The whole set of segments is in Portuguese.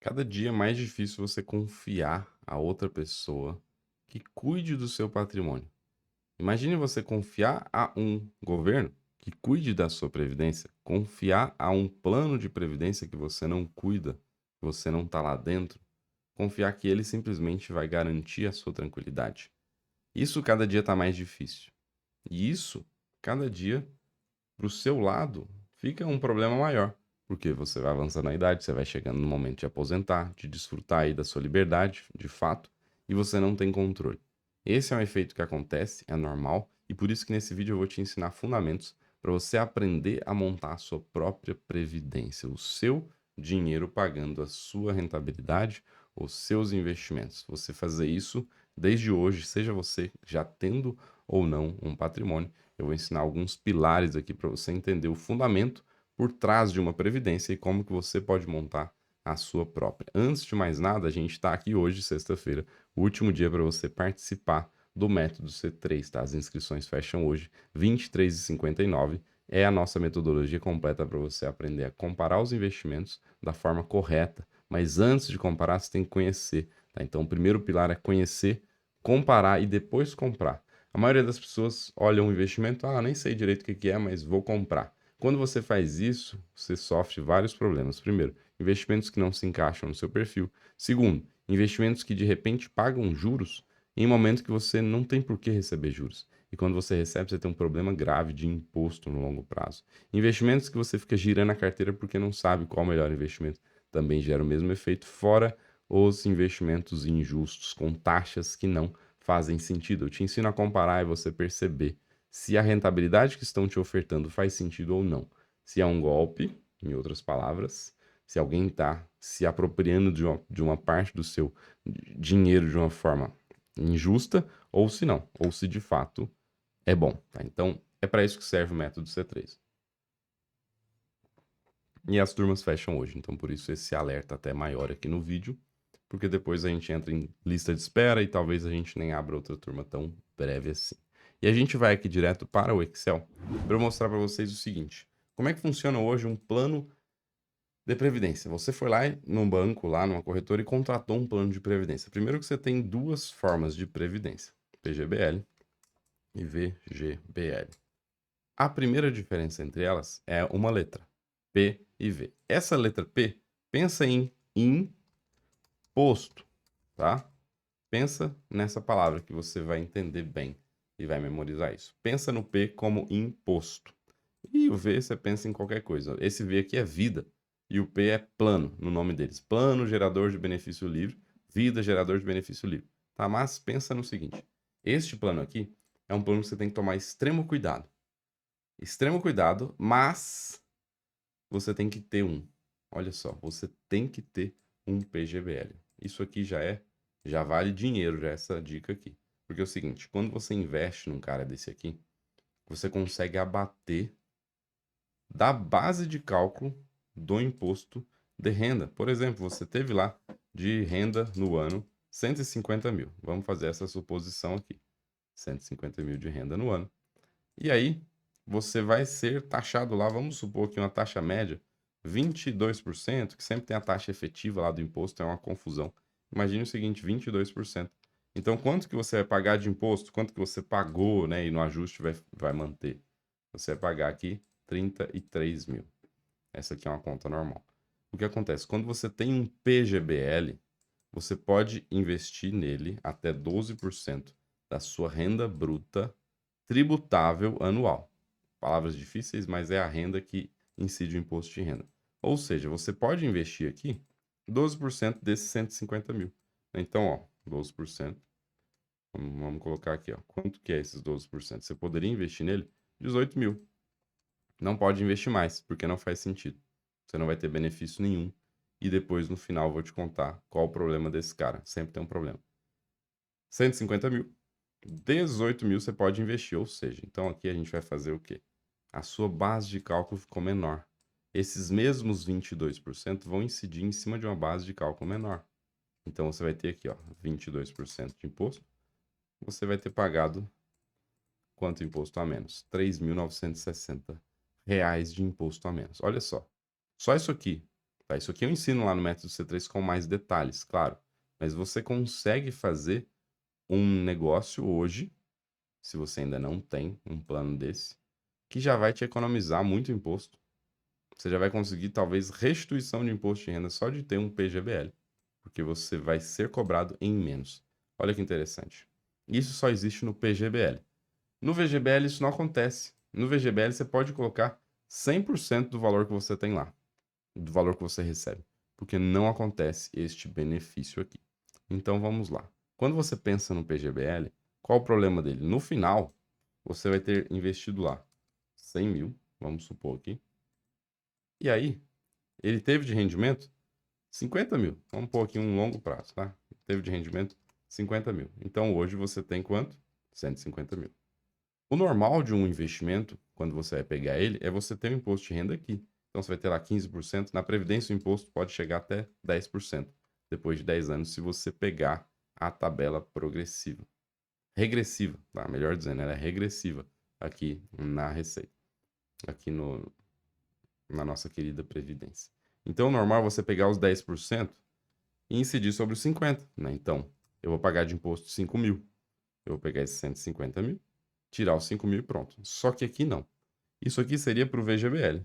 Cada dia é mais difícil você confiar a outra pessoa que cuide do seu patrimônio. Imagine você confiar a um governo que cuide da sua previdência, confiar a um plano de previdência que você não cuida, que você não está lá dentro, confiar que ele simplesmente vai garantir a sua tranquilidade. Isso cada dia está mais difícil. E isso, cada dia, para o seu lado, fica um problema maior. Porque você vai avançando na idade, você vai chegando no momento de aposentar, de desfrutar aí da sua liberdade, de fato, e você não tem controle. Esse é um efeito que acontece, é normal, e por isso que nesse vídeo eu vou te ensinar fundamentos para você aprender a montar a sua própria previdência, o seu dinheiro pagando a sua rentabilidade, os seus investimentos. Você fazer isso desde hoje, seja você já tendo ou não um patrimônio. Eu vou ensinar alguns pilares aqui para você entender o fundamento por trás de uma previdência e como que você pode montar a sua própria. Antes de mais nada, a gente está aqui hoje, sexta-feira, o último dia para você participar do método C3, tá? As inscrições fecham hoje, R$ 23,59. É a nossa metodologia completa para você aprender a comparar os investimentos da forma correta. Mas antes de comparar, você tem que conhecer, tá? Então, o primeiro pilar é conhecer, comparar e depois comprar. A maioria das pessoas olha um investimento, nem sei direito o que que é, mas vou comprar. Quando você faz isso, você sofre vários problemas. Primeiro, investimentos que não se encaixam no seu perfil. Segundo, investimentos que de repente pagam juros em momentos que você não tem por que receber juros. E quando você recebe, você tem um problema grave de imposto no longo prazo. Investimentos que você fica girando a carteira porque não sabe qual o melhor investimento. Também gera o mesmo efeito, fora os investimentos injustos, com taxas que não fazem sentido. Eu te ensino a comparar e você perceber se a rentabilidade que estão te ofertando faz sentido ou não. Se é um golpe, em outras palavras, se alguém está se apropriando de uma parte do seu dinheiro de uma forma injusta, ou se não, ou se de fato é bom. Tá? Então, é para isso que serve o método C3. E as turmas fecham hoje, então por isso esse alerta até maior aqui no vídeo, porque depois a gente entra em lista de espera e talvez a gente nem abra outra turma tão breve assim. E a gente vai aqui direto para o Excel para eu mostrar para vocês o seguinte: como é que funciona hoje um plano de previdência? Você foi lá no banco, lá numa corretora e contratou um plano de previdência. Primeiro que você tem duas formas de previdência: PGBL e VGBL. A primeira diferença entre elas é uma letra, P e V. Essa letra P, pensa em imposto, tá? Pensa nessa palavra que você vai entender bem e vai memorizar isso. Pensa no P como imposto. E o V você pensa em qualquer coisa. Esse V aqui é vida e o P é plano no nome deles. Plano gerador de benefício livre, vida gerador de benefício livre. Tá? Mas pensa no seguinte, este plano aqui é um plano que você tem que tomar extremo cuidado. Extremo cuidado, mas você tem que ter um. Olha só, você tem que ter um PGBL. Isso aqui já vale dinheiro, já essa dica aqui. Porque é o seguinte, quando você investe num cara desse aqui, você consegue abater da base de cálculo do imposto de renda. Por exemplo, você teve lá de renda no ano 150 mil. Vamos fazer essa suposição aqui. 150 mil de renda no ano. E aí, você vai ser taxado lá, vamos supor que uma taxa média, 22%, que sempre tem a taxa efetiva lá do imposto, é uma confusão. Imagine o seguinte, 22%. Então, quanto que você vai pagar de imposto? Quanto que você pagou, né? E no ajuste vai manter? Você vai pagar aqui 33 mil. Essa aqui é uma conta normal. O que acontece? Quando você tem um PGBL, você pode investir nele até 12% da sua renda bruta tributável anual. Palavras difíceis, mas é a renda que incide o imposto de renda. Ou seja, você pode investir aqui 12% desses 150 mil. Então, ó, 12%. Vamos colocar aqui, ó. Quanto que é esses 12%? Você poderia investir nele 18 mil. Não pode investir mais, porque não faz sentido. Você não vai ter benefício nenhum. E depois, no final, eu vou te contar qual o problema desse cara. Sempre tem um problema. 150 mil. 18 mil você pode investir, ou seja, então aqui a gente vai fazer o quê? A sua base de cálculo ficou menor. Esses mesmos 22% vão incidir em cima de uma base de cálculo menor. Então você vai ter aqui, ó, 22% de imposto. Você vai ter pagado quanto imposto a menos? R$ 3.960 de imposto a menos. Olha só. Só isso aqui Tá? Isso aqui eu ensino lá no método C3 com mais detalhes, claro. Mas você consegue fazer um negócio hoje, se você ainda não tem um plano desse, que já vai te economizar muito imposto. Você já vai conseguir, talvez, restituição de imposto de renda só de ter um PGBL, porque você vai ser cobrado em menos. Olha que interessante. Isso só existe no PGBL. No VGBL isso não acontece. No VGBL você pode colocar 100% do valor que você tem lá, do valor que você recebe, porque não acontece este benefício aqui. Então vamos lá. Quando você pensa no PGBL, qual o problema dele? No final, você vai ter investido lá 100 mil, vamos supor aqui, e aí ele teve de rendimento 50 mil. Vamos pôr aqui um longo prazo, tá? Teve de rendimento 50 mil. Então hoje você tem quanto? 150 mil. O normal de um investimento, quando você vai pegar ele, é você ter um imposto de renda aqui. Então você vai ter lá 15%. Na Previdência o imposto pode chegar até 10% depois de 10 anos, se você pegar a tabela progressiva. Regressiva, tá? Melhor dizendo, ela é regressiva aqui na Receita. Aqui na nossa querida Previdência. Então, o normal é você pegar os 10% e incidir sobre os 50%, né? Então, eu vou pagar de imposto 5 mil. Eu vou pegar esses 150 mil, tirar os 5 mil e pronto. Só que aqui não. Isso aqui seria para o VGBL.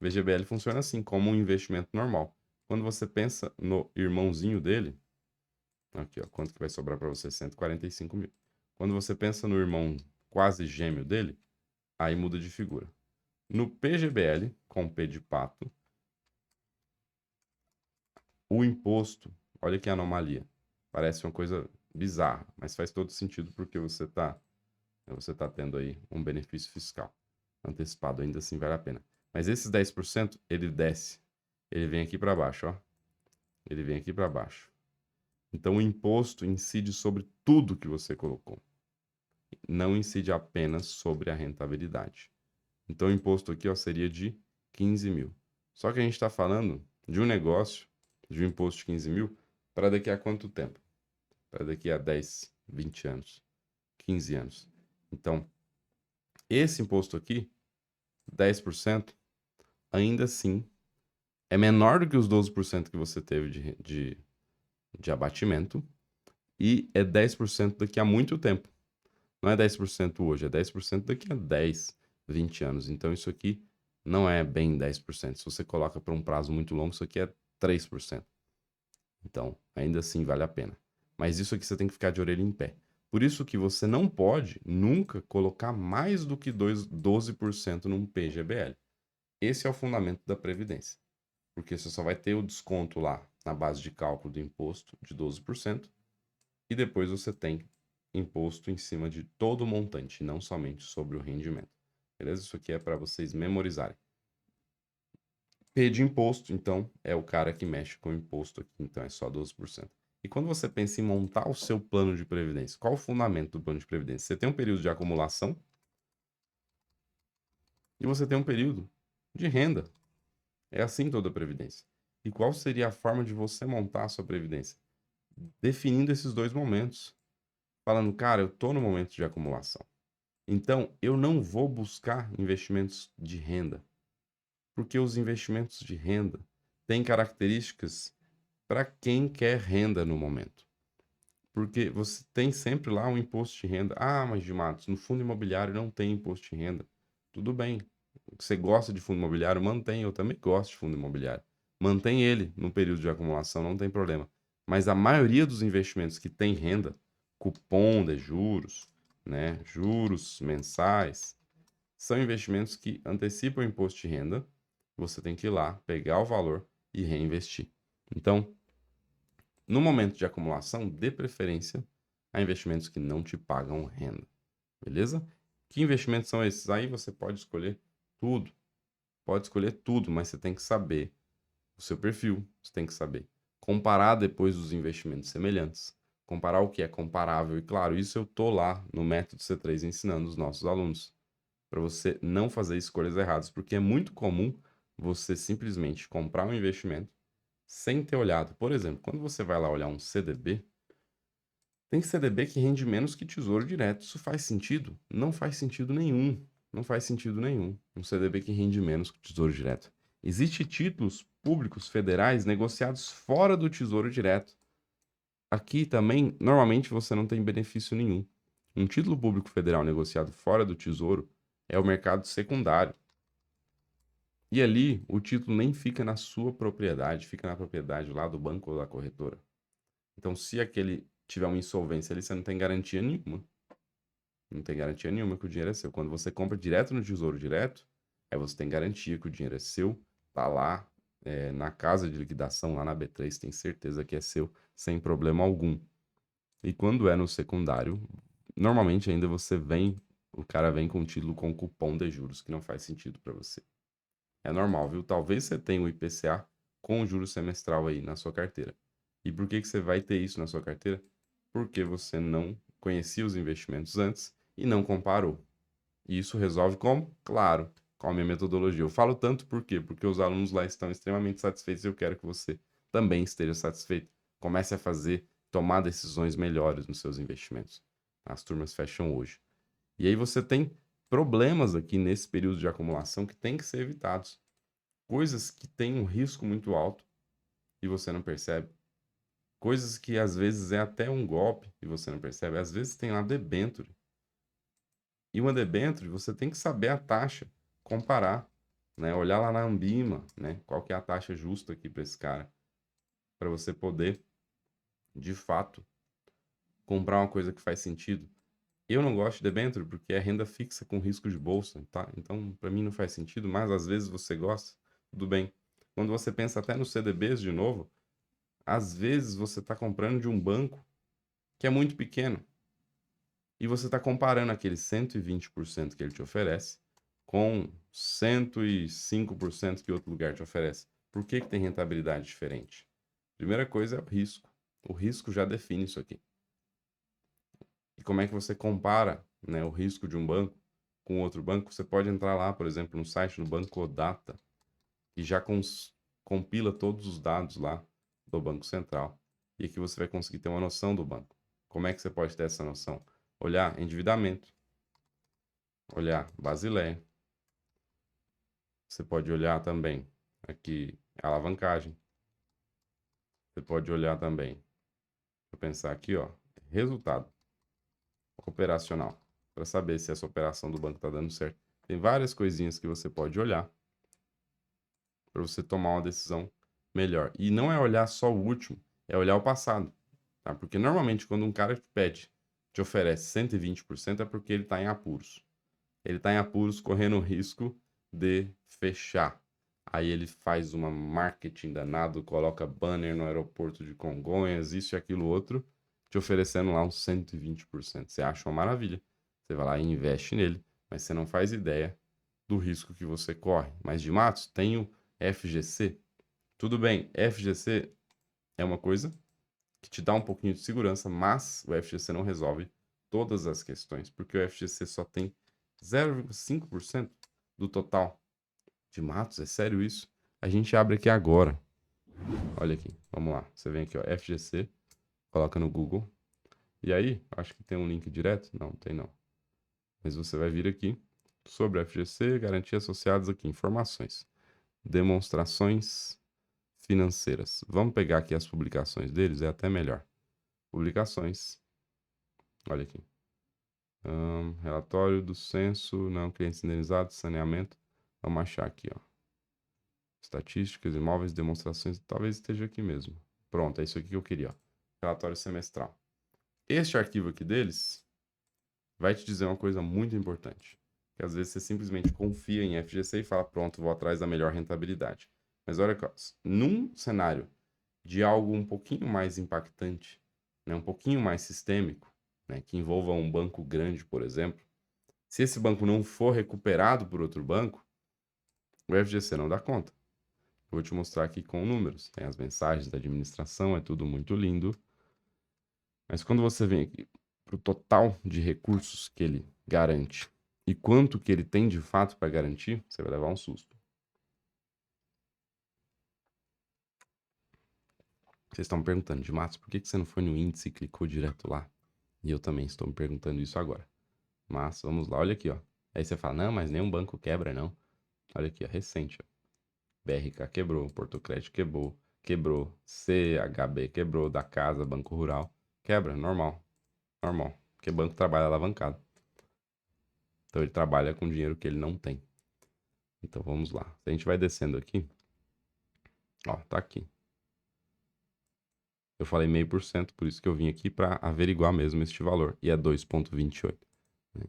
O VGBL funciona assim, como um investimento normal. Quando você pensa no irmãozinho dele, aqui, ó, quanto que vai sobrar para você? 145 mil. Quando você pensa no irmão quase gêmeo dele, aí muda de figura. No PGBL, com P de pato, o imposto, olha que anomalia. Parece uma coisa bizarra, mas faz todo sentido porque você tá tendo aí um benefício fiscal antecipado, ainda assim vale a pena. Mas esses 10%, ele desce. Ele vem aqui para baixo, ó. Ele vem aqui para baixo. Então o imposto incide sobre tudo que você colocou. Não incide apenas sobre a rentabilidade. Então o imposto aqui, ó, seria de 15 mil. Só que a gente está falando de um negócio, de um imposto de 15 mil, para daqui a quanto tempo? Para daqui a 10, 20 anos, 15 anos. Então, esse imposto aqui, 10%, ainda assim, é menor do que os 12% que você teve de abatimento e é 10% daqui a muito tempo. Não é 10% hoje, é 10% daqui a 10, 20 anos. Então, isso aqui não é bem 10%. Se você coloca para um prazo muito longo, isso aqui é 3%. Então, ainda assim, vale a pena. Mas isso aqui você tem que ficar de orelha em pé. Por isso que você não pode nunca colocar mais do que 12% num PGBL. Esse é o fundamento da Previdência. Porque você só vai ter o desconto lá na base de cálculo do imposto de 12%. E depois você tem imposto em cima de todo o montante, não somente sobre o rendimento. Beleza? Isso aqui é para vocês memorizarem. P de imposto, então, é o cara que mexe com o imposto aqui, então é só 12%. E quando você pensa em montar o seu plano de previdência, qual o fundamento do plano de previdência? Você tem um período de acumulação e você tem um período de renda. É assim toda a previdência. E qual seria a forma de você montar a sua previdência? Definindo esses dois momentos. Falando, cara, eu estou no momento de acumulação. Então, eu não vou buscar investimentos de renda, porque os investimentos de renda têm características para quem quer renda no momento. Porque você tem sempre lá um imposto de renda. Ah, mas de Matos, no fundo imobiliário não tem imposto de renda. Tudo bem. Você gosta de fundo imobiliário? Mantém. Eu também gosto de fundo imobiliário. Mantém ele no período de acumulação, não tem problema. Mas a maioria dos investimentos que tem renda, cupom de juros, né, juros mensais, são investimentos que antecipam o imposto de renda. Você tem que ir lá, pegar o valor e reinvestir. Então, no momento de acumulação, dê preferência a investimentos que não te pagam renda. Beleza? Que investimentos são esses? Aí você pode escolher tudo. Pode escolher tudo, mas você tem que saber o seu perfil. Você tem que saber comparar depois dos investimentos semelhantes. Comparar o que é comparável. E claro, isso eu tô lá no método C3 ensinando os nossos alunos. Para você não fazer escolhas erradas. Porque é muito comum você simplesmente comprar um investimento sem ter olhado. Por exemplo, quando você vai lá olhar um CDB, tem CDB que rende menos que Tesouro Direto. Isso faz sentido? Não faz sentido nenhum. Não faz sentido nenhum. Um CDB que rende menos que Tesouro Direto. Existem títulos públicos federais negociados fora do Tesouro Direto. Aqui também, normalmente, você não tem benefício nenhum. Um título público federal negociado fora do Tesouro é o mercado secundário. E ali, o título nem fica na sua propriedade, fica na propriedade lá do banco ou da corretora. Então, se aquele tiver uma insolvência ali, você não tem garantia nenhuma. Não tem garantia nenhuma que o dinheiro é seu. Quando você compra direto no Tesouro Direto, aí você tem garantia que o dinheiro é seu, tá lá na casa de liquidação, lá na B3, tem certeza que é seu, sem problema algum. E quando é no secundário, normalmente ainda o cara vem com um título com cupom de juros, que não faz sentido para você. É normal, viu? Talvez você tenha o IPCA com o juro semestral aí na sua carteira. E por que você vai ter isso na sua carteira? Porque você não conhecia os investimentos antes e não comparou. E isso resolve como? Claro, com a minha metodologia. Eu falo tanto por quê? Porque os alunos lá estão extremamente satisfeitos e eu quero que você também esteja satisfeito. Comece a tomar decisões melhores nos seus investimentos. As turmas fecham hoje. E aí você tem problemas aqui nesse período de acumulação que tem que ser evitados. Coisas que têm um risco muito alto e você não percebe. Coisas que às vezes é até um golpe e você não percebe. Às vezes tem lá debênture. E uma debênture, você tem que saber a taxa, comparar, né? Olhar lá na Ambima, né? Qual que é a taxa justa aqui para esse cara, para você poder, de fato, comprar uma coisa que faz sentido. Eu não gosto de debênture porque é renda fixa com risco de bolsa, tá? Então, para mim não faz sentido, mas às vezes você gosta, tudo bem. Quando você pensa até nos CDBs de novo, às vezes você está comprando de um banco que é muito pequeno e você está comparando aquele 120% que ele te oferece com 105% que outro lugar te oferece. Por que tem rentabilidade diferente? Primeira coisa é o risco. O risco já define isso aqui. E como é que você compara, né, o risco de um banco com outro banco? Você pode entrar lá, por exemplo, no site do Banco Odata, que já compila todos os dados lá do Banco Central. E aqui você vai conseguir ter uma noção do banco. Como é que você pode ter essa noção? Olhar endividamento, olhar Basileia. Você pode olhar também aqui a alavancagem. Você pode olhar também, vou pensar aqui, ó, resultado operacional, para saber se essa operação do banco está dando certo. Tem várias coisinhas que você pode olhar para você tomar uma decisão melhor. E não é olhar só o último, é olhar o passado. Tá? Porque normalmente quando um cara te oferece 120% é porque ele está em apuros. Ele está em apuros correndo o risco de fechar. Aí ele faz uma marketing danado, coloca banner no aeroporto de Congonhas, isso e aquilo outro, te oferecendo lá uns 120%. Você acha uma maravilha. Você vai lá e investe nele, mas você não faz ideia do risco que você corre. Mas de Matos, tem o FGC. Tudo bem, FGC é uma coisa que te dá um pouquinho de segurança, mas o FGC não resolve todas as questões, porque o FGC só tem 0,5% do total de Matos. É sério isso? A gente abre aqui agora. Olha aqui, vamos lá. Você vem aqui, ó, FGC, coloca no Google. E aí, acho que tem um link direto? Não, tem não. Mas você vai vir aqui sobre FGC, garantias associadas aqui, informações, demonstrações financeiras. Vamos pegar aqui as publicações deles, é até melhor. Publicações. Olha aqui. Relatório do censo, não, clientes indenizados, saneamento. Vamos achar aqui, ó. Estatísticas, imóveis, demonstrações, talvez esteja aqui mesmo. Pronto, é isso aqui que eu queria, ó. Relatório semestral. Este arquivo aqui deles vai te dizer uma coisa muito importante. Que às vezes você simplesmente confia em FGC e fala, pronto, vou atrás da melhor rentabilidade. Mas olha, num cenário de algo um pouquinho mais impactante, né, um pouquinho mais sistêmico, né, que envolva um banco grande, por exemplo, se esse banco não for recuperado por outro banco, o FGC não dá conta. Eu vou te mostrar aqui com números. Tem as mensagens da administração, é tudo muito lindo. Mas quando você vem aqui para o total de recursos que ele garante e quanto que ele tem de fato para garantir, você vai levar um susto. Vocês estão me perguntando, de Matos, por que você não foi no índice e clicou direto lá? E eu também estou me perguntando isso agora. Mas vamos lá, olha aqui, ó. Aí você fala, não, mas nenhum banco quebra, não. Olha aqui, ó, recente, ó. BRK quebrou, Portocred quebrou, CHB quebrou, da Casa, Banco Rural. Quebra, normal, normal. Porque banco trabalha alavancado. Então ele trabalha com dinheiro que ele não tem. Então vamos lá. Se a gente vai descendo aqui, ó, tá aqui. Eu falei 0,5%, por isso que eu vim aqui para averiguar mesmo este valor. E é 2,28.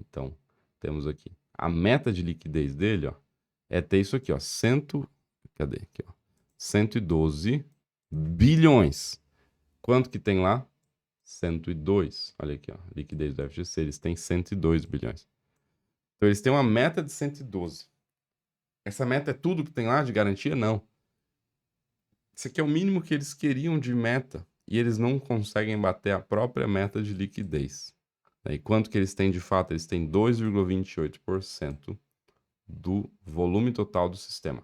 Então, temos aqui. A meta de liquidez dele, ó, é ter isso aqui, ó. Cadê? Aqui, ó. 112 bilhões. Quanto que tem lá? 102. Olha aqui, ó. Liquidez do FGC, eles têm 102 bilhões. Então, eles têm uma meta de 112. Essa meta é tudo que tem lá de garantia? Não. Isso aqui é o mínimo que eles queriam de meta. E eles não conseguem bater a própria meta de liquidez. E quanto que eles têm de fato? Eles têm 2,28% do volume total do sistema.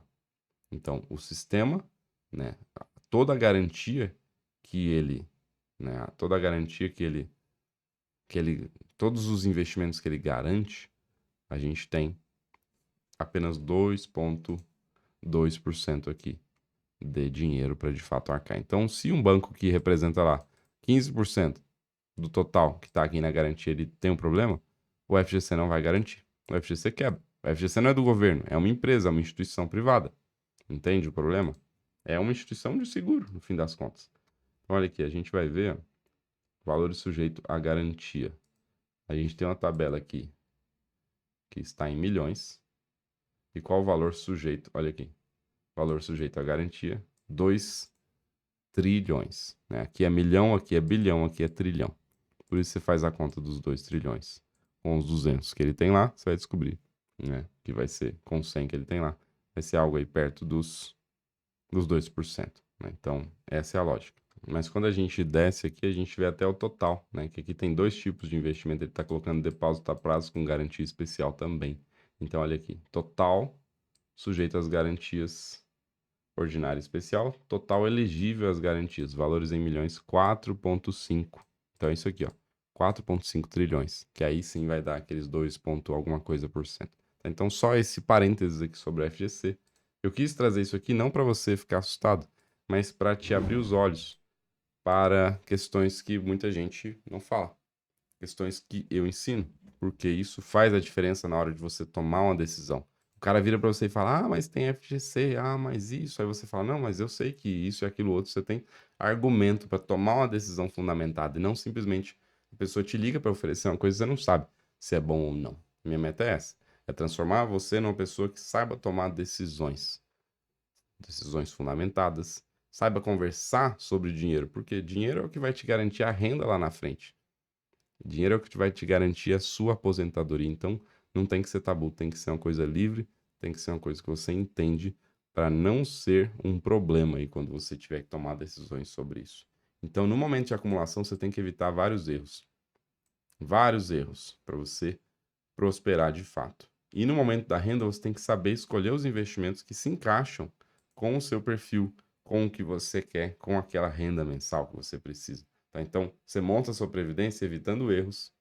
Então, o sistema, né, toda a garantia que ele, né, toda a garantia que ele, todos os investimentos que ele garante, a gente tem apenas 2,2% aqui de dinheiro para de fato arcar. Então, se um banco que representa lá 15% do total que está aqui na garantia, ele tem um problema, o FGC não vai garantir. O FGC quebra. O FGC não é do governo, é uma empresa, é uma instituição privada. Entende o problema? É uma instituição de seguro, no fim das contas. Então, olha aqui, a gente vai ver, ó, valores sujeitos à garantia. A gente tem uma tabela aqui que está em milhões. E qual o valor sujeito? Olha aqui. Valor sujeito à garantia, 2 trilhões. Né? Aqui é milhão, aqui é bilhão, aqui é trilhão. Por isso você faz a conta dos 2 trilhões. Com os 200 que ele tem lá, você vai descobrir, né, que vai ser, com os 100 que ele tem lá, vai ser algo aí perto dos 2%. Né? Então, essa é a lógica. Mas quando a gente desce aqui, a gente vê até o total, né? Que aqui tem dois tipos de investimento. Ele está colocando depósito a prazo com garantia especial também. Então, olha aqui. Total sujeito às garantias ordinária e especial. Total elegível às garantias. Valores em milhões, 4,5. Então, é isso aqui, ó. 4,5 trilhões. Que aí sim vai dar aqueles 2 ponto alguma coisa por cento. Então, só esse parênteses aqui sobre o FGC. Eu quis trazer isso aqui não para você ficar assustado, mas para te abrir os olhos para questões que muita gente não fala. Questões que eu ensino, porque isso faz a diferença na hora de você tomar uma decisão. O cara vira para você e fala: "Ah, mas tem FGC, ah, mas isso". Aí você fala: "Não, mas eu sei que isso e aquilo outro". Você tem argumento para tomar uma decisão fundamentada e não simplesmente a pessoa te liga para oferecer uma coisa que você não sabe se é bom ou não. Minha meta é essa, é transformar você numa pessoa que saiba tomar decisões fundamentadas, saiba conversar sobre dinheiro, porque dinheiro é o que vai te garantir a renda lá na frente. Dinheiro é o que vai te garantir a sua aposentadoria. Então, não tem que ser tabu, tem que ser uma coisa livre, tem que ser uma coisa que você entende para não ser um problema aí quando você tiver que tomar decisões sobre isso. Então, no momento de acumulação, você tem que evitar vários erros para você prosperar de fato. E no momento da renda, você tem que saber escolher os investimentos que se encaixam com o seu perfil, com o que você quer, com aquela renda mensal que você precisa. Tá? Então, você monta a sua previdência evitando erros,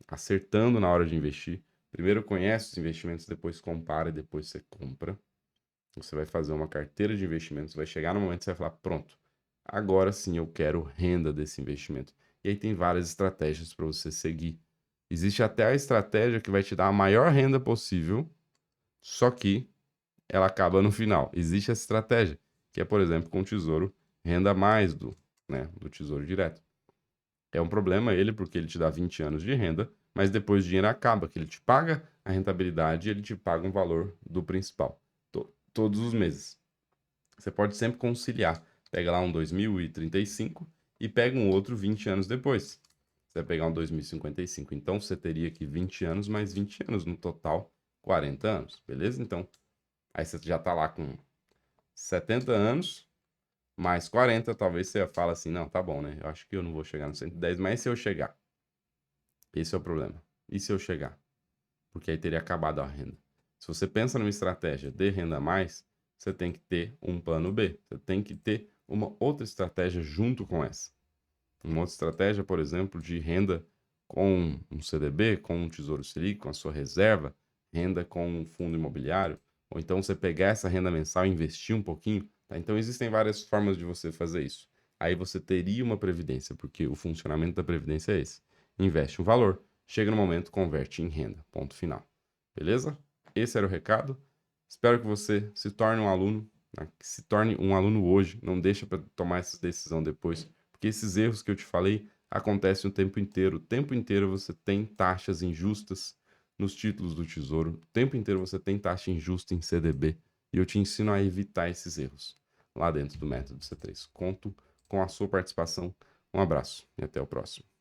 acertando na hora de investir. Primeiro conhece os investimentos, depois compara e depois você compra. Você vai fazer uma carteira de investimentos, vai chegar no momento que você vai falar: pronto, agora sim eu quero renda desse investimento. E aí tem várias estratégias para você seguir. Existe até a estratégia que vai te dar a maior renda possível, só que ela acaba no final. Existe essa estratégia, que é, por exemplo, com o Tesouro Renda Mais do Tesouro Direto. É um problema ele, porque ele te dá 20 anos de renda, mas depois o dinheiro acaba, que ele te paga a rentabilidade e ele te paga um valor do principal, todos os meses. Você pode sempre conciliar. Pega lá um 2035 e pega um outro 20 anos depois. Você vai pegar um 2055. Então, você teria aqui 20 anos mais 20 anos, no total 40 anos, beleza? Então, aí você já tá lá com 70 anos, mais 40, talvez você fala assim: não, tá bom, né? Eu acho que eu não vou chegar no 110, mas e se eu chegar? Esse é o problema. E se eu chegar? Porque aí teria acabado a renda. Se você pensa numa estratégia de renda a mais, você tem que ter um plano B. Você tem que ter uma outra estratégia junto com essa. Uma outra estratégia, por exemplo, de renda com um CDB, com um Tesouro Selic, com a sua reserva, renda com um fundo imobiliário, ou então você pegar essa renda mensal e investir um pouquinho, tá? Então existem várias formas de você fazer isso. Aí você teria uma previdência, porque o funcionamento da previdência é esse. Investe um valor, chega no momento, converte em renda. Ponto final. Beleza? Esse era o recado. Espero que você se torne um aluno, né? Que se torne um aluno hoje. Não deixa para tomar essa decisão depois, porque esses erros que eu te falei acontecem o tempo inteiro. O tempo inteiro você tem taxas injustas nos títulos do Tesouro. O tempo inteiro você tem taxa injusta em CDB. E eu te ensino a evitar esses erros lá dentro do método C3. Conto com a sua participação. Um abraço e até o próximo.